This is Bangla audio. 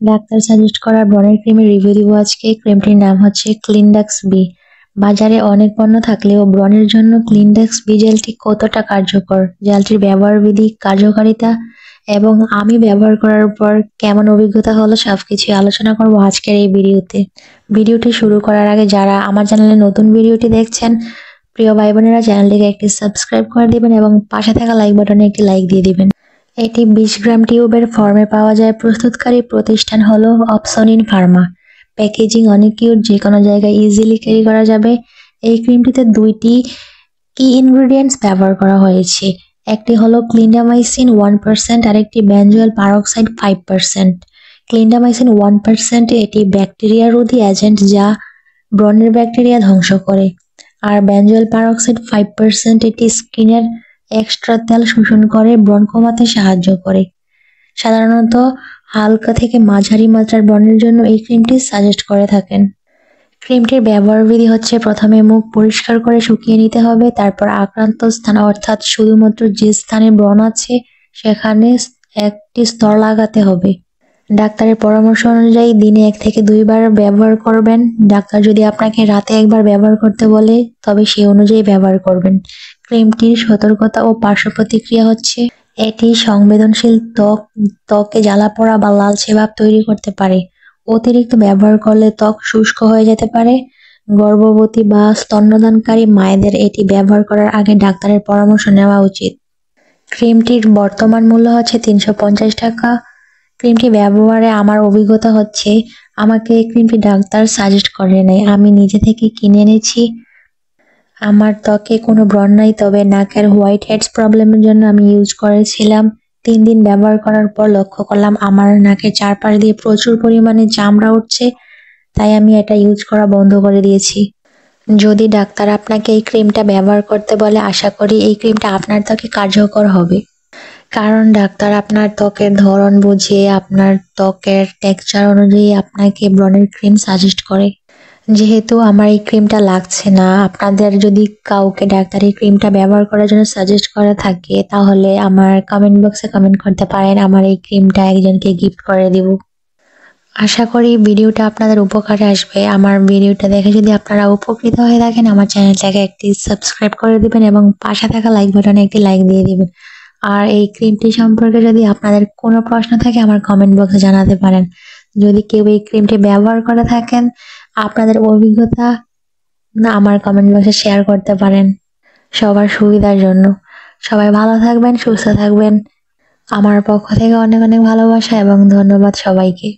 ডাক্তার সাজেস্ট করা ব্রণের ক্রিমের রিভিউ দিব আজকে। ক্রিমটির নাম হচ্ছে ক্লিনডাক্স বি। বাজারে অনেক পণ্য থাকলেও ব্রণের জন্য ক্লিনডাক্স বি জেলটি কতটা কার্যকর, জেলটির ব্যবহার বিধি, কার্যকারিতা এবং আমি ব্যবহার করার পর কেমন অভিজ্ঞতা হলো সবকিছু আলোচনা করব আজকের এই ভিডিওতে। ভিডিওটি শুরু করার আগে যারা আমার চ্যানেলে নতুন ভিডিওটি দেখছেন, প্রিয় ভাই বোনেরা, চ্যানেলটিকে একটি সাবস্ক্রাইব করে দিবেন এবং পাশে থাকা লাইক বাটনে একটি লাইক দিয়ে দিবেন। এটি 20 গ্রাম টিউবের ফর্মে পাওয়া যায়। প্রস্তুতকারী প্রতিষ্ঠান হলো অপসনিন ফার্মা। প্যাকেজিং অনেক কিউট, যে কোনো জায়গায় ইজিলি ক্যারি করা যাবে। এই ক্রিমটিতে দুইটি কি ইনগ্রেডিয়েন্টস ব্যবহার করা হয়েছে। একটি হলো ক্লিন্ডামাইসিন 1%, আরেকটি বেনজোয়েল পারক্সাইড 5%। ক্লিন্ডামাইসিন 1% এটি ব্যাকটেরিয়া রোধী এজেন্ট যা ব্রণের ব্যাকটেরিয়া ধ্বংস করে, আর বেনজোয়েল পারক্সাইড 5% এটি স্কিনের এক্সট্রা তেল শোষণ করে ব্রণ কমাতে সাহায্য করে। সাধারণত হালকা থেকে মাঝারি মাত্রার ব্রণের জন্য এই ক্রিমটি সাজেস্ট করে থাকেন। ক্রিমটির ব্যবহার বিধি হচ্ছে, প্রথমে মুখ পরিষ্কার করে শুকিয়ে নিতে হবে, তারপর আক্রান্ত স্থান অর্থাৎ শুধুমাত্র যে স্থানে ব্রণ আছে সেখানে একটি স্তর লাগাতে হবে। ডাক্তারের পরামর্শ অনুযায়ী দিনে 1 থেকে 2 বার ব্যবহার করবেন। ডাক্তার যদি আপনাকে রাতে একবার ব্যবহার করতে বলে তবে সেই অনুযায়ী ব্যবহার করবেন। ক্রিমটির সতর্কতা ও পার্শ্ব প্রতিক্রিয়া হচ্ছে, এটি সংবেদনশীল ত্বকে জ্বালা পোড়া বা লালচে ভাব তৈরি করতে পারে। অতিরিক্ত ব্যবহার করলে ত্বক শুষ্ক হয়ে যেতে পারে। গর্ভবতী বা স্তন্যদানকারী মায়েদের এটি ব্যবহার করার আগে ডাক্তারের পরামর্শ নেওয়া উচিত। ক্রিমটির বর্তমান মূল্য হচ্ছে 350 টাকা। ক্রিমটি ব্যবহারে আমার অভিজ্ঞতা হচ্ছে, আমাকে এই ক্রিমটি ডাক্তার সাজেস্ট করে নাই, আমি নিজে থেকে কিনে এনেছি। আমার ত্বকে কোনো ব্রণ নাই, তবে নাকের হোয়াইট হেডস প্রবলেমের জন্য আমি ইউজ করেছিলাম। 3 দিন ব্যবহার করার পর লক্ষ্য করলাম আমার নাকের চারপাশ দিয়ে প্রচুর পরিমাণে চামড়া উঠছে, তাই আমি এটা ইউজ করা বন্ধ করে দিয়েছি। যদি ডাক্তার আপনাকে এই ক্রিমটা ব্যবহার করতে বলে, আশা করি এই ক্রিমটা আপনার ত্বকে কার্যকর হবে, কারণ ডাক্তার আপনার ত্বকের ধরন বুঝে আপনার ত্বকের টেক্সচার অনুযায়ী আপনাকে ব্রণের ক্রিম সাজেস্ট করে। যেহেতু আমার এই ক্রিমটা লাগছে না, আপনাদের যদি কাউকে ডাক্তার এই ক্রিমটা ব্যবহার করার জন্য সাজেস্ট করা থাকে তাহলে আমার কমেন্ট বক্সে কমেন্ট করতে পারেন, আমার এই ক্রিমটা একজনকে গিফট করে দিব। আশা করি ভিডিওটা আপনাদের উপকারে আসবে। আমার ভিডিওটা দেখে যদি আপনারা উপকৃত হয়ে থাকেন, আমার চ্যানেলটাকে একটি সাবস্ক্রাইব করে দিবেন এবং পাশে থাকা লাইক বাটনে একটি লাইক দিয়ে দিবেন। আর এই ক্রিমটি সম্পর্কে যদি আপনাদের কোনো প্রশ্ন থাকে আমার কমেন্ট বক্সে জানাতে পারেন। যদি কেউ এই ক্রিমটি ব্যবহার করে থাকেন, আপনাদের অভিজ্ঞতা আমার কমেন্ট বক্সে শেয়ার করতে পারেন সবার সুবিধার জন্য। সবাই ভালো থাকবেন, সুস্থ থাকবেন। আমার পক্ষ থেকে অনেক অনেক ভালোবাসা এবং ধন্যবাদ সবাইকে।